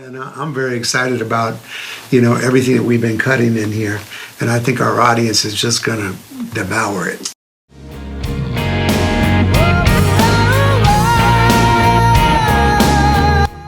And I'm very excited about, everything that we've been cutting in here. And I think our audience is just going to devour it.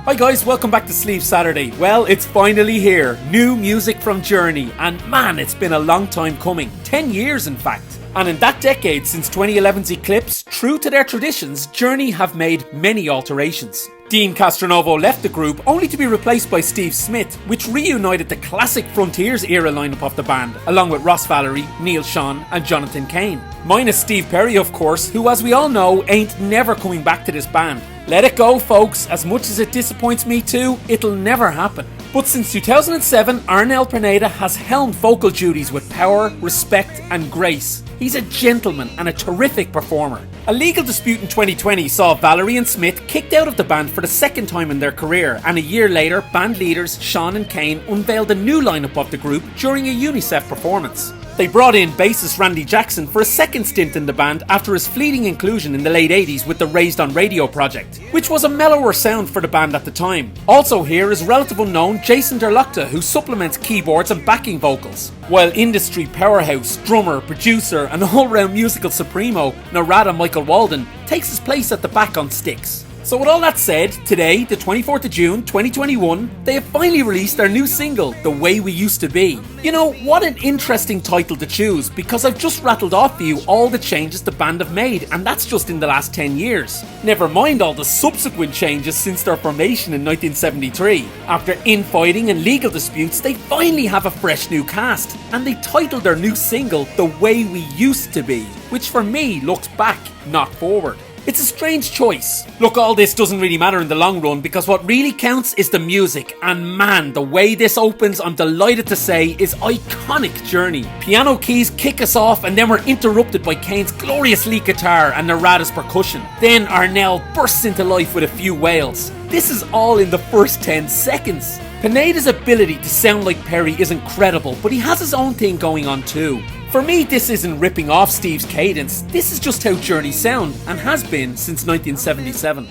Hi guys, welcome back to Sleeve Saturday. Well, it's finally here. New music from Journey. And man, it's been a long time coming. 10 years in fact. And in that decade, since 2011's Eclipse, true to their traditions, Journey have made many alterations. Dean Castronovo left the group only to be replaced by Steve Smith, which reunited the classic Frontiers era lineup of the band, along with Ross Valory, Neil Schon and Jonathan Cain. Minus Steve Perry, of course, who, as we all know, ain't never coming back to this band. Let it go, folks. As much as it disappoints me too, it'll never happen. But since 2007, Arnel Pineda has helmed vocal duties with power, respect and grace. He's a gentleman and a terrific performer. A legal dispute in 2020 saw Valory and Smith kicked out of the band for the second time in their career, and a year later, band leaders Schon and Cain unveiled a new lineup of the group during a UNICEF performance. They brought in bassist Randy Jackson for a second stint in the band after his fleeting inclusion in the late 80s with the Raised on Radio project, which was a mellower sound for the band at the time. Also here is relative unknown Jason Derlachta, who supplements keyboards and backing vocals, while industry powerhouse, drummer, producer and all-round musical supremo Narada Michael Walden takes his place at the back on sticks. So with all that said, today, the 24th of June 2021, they have finally released their new single, The Way We Used to Be. You know, what an interesting title to choose, because I've just rattled off for you all the changes the band have made, and that's just in the last 10 years. Never mind all the subsequent changes since their formation in 1973. After infighting and legal disputes, they finally have a fresh new cast, and they titled their new single, The Way We Used to Be, which for me looks back, not forward. It's a strange choice. Look, all this doesn't really matter in the long run, because what really counts is the music, and man, the way this opens, I'm delighted to say, is iconic Journey. Piano keys kick us off, and then we're interrupted by Cain's glorious lead guitar and Narada's percussion. Then Arnel bursts into life with a few wails. This is all in the first 10 seconds. Pineda's ability to sound like Perry is incredible, but he has his own thing going on too. For me, this isn't ripping off Steve's cadence, this is just how Journey sound, and has been since 1977.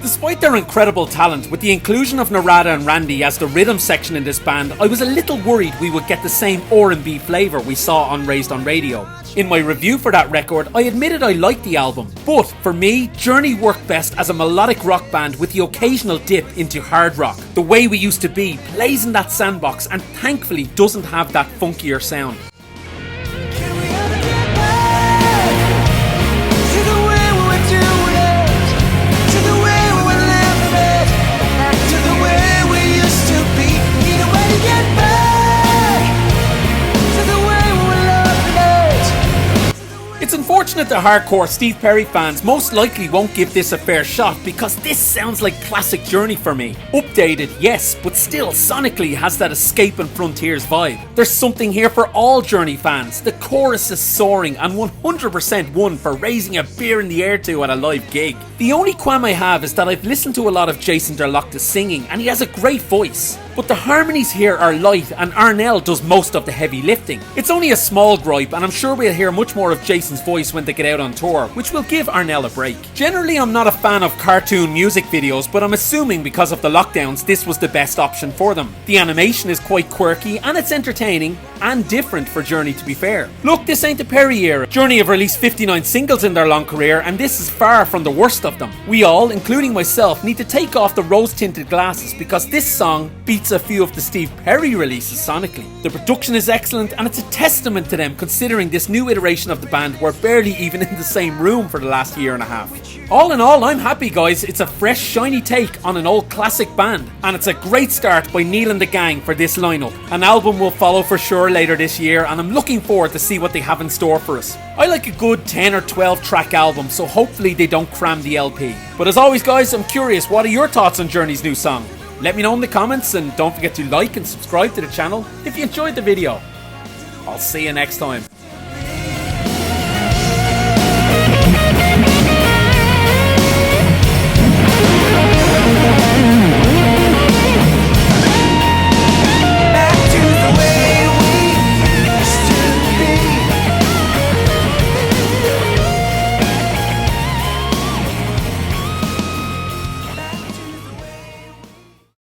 Despite their incredible talent, with the inclusion of Narada and Randy as the rhythm section in this band, I was a little worried we would get the same R&B flavour we saw on Raised on Radio. In my review for that record, I admitted I liked the album, but for me, Journey worked best as a melodic rock band with the occasional dip into hard rock. The Way We Used to Be plays in that sandbox and thankfully doesn't have that funkier sound. It's unfortunate that hardcore Steve Perry fans most likely won't give this a fair shot, because this sounds like classic Journey for me. Updated, yes, but still sonically has that Escape and Frontiers vibe. There's something here for all Journey fans. The chorus is soaring and 100% one for raising a beer in the air to at a live gig. The only qualm I have is that I've listened to a lot of Jason Derlachta singing, and he has a great voice. But the harmonies here are light and Arnel does most of the heavy lifting. It's only a small gripe, and I'm sure we'll hear much more of Jason's voice when they get out on tour, which will give Arnel a break. Generally, I'm not a fan of cartoon music videos, but I'm assuming because of the lockdowns this was the best option for them. The animation is quite quirky and it's entertaining and different for Journey, to be fair. Look, this ain't the Perry era. Journey have released 59 singles in their long career, and this is far from the worst of them. We all, including myself, need to take off the rose-tinted glasses, because this song beats a few of the Steve Perry releases sonically. The production is excellent, and it's a testament to them considering this new iteration of the band were barely even in the same room for the last year and a half. All in all, I'm happy, guys. It's a fresh, shiny take on an old classic band, and it's a great start by Neil and the gang for this lineup. An album will follow for sure later this year, and I'm looking forward to see what they have in store for us. I like a good 10 or 12 track album, so hopefully they don't cram the LP. But as always, guys, I'm curious, what are your thoughts on Journey's new song? Let me know in the comments, and don't forget to like and subscribe to the channel if you enjoyed the video. I'll see you next time.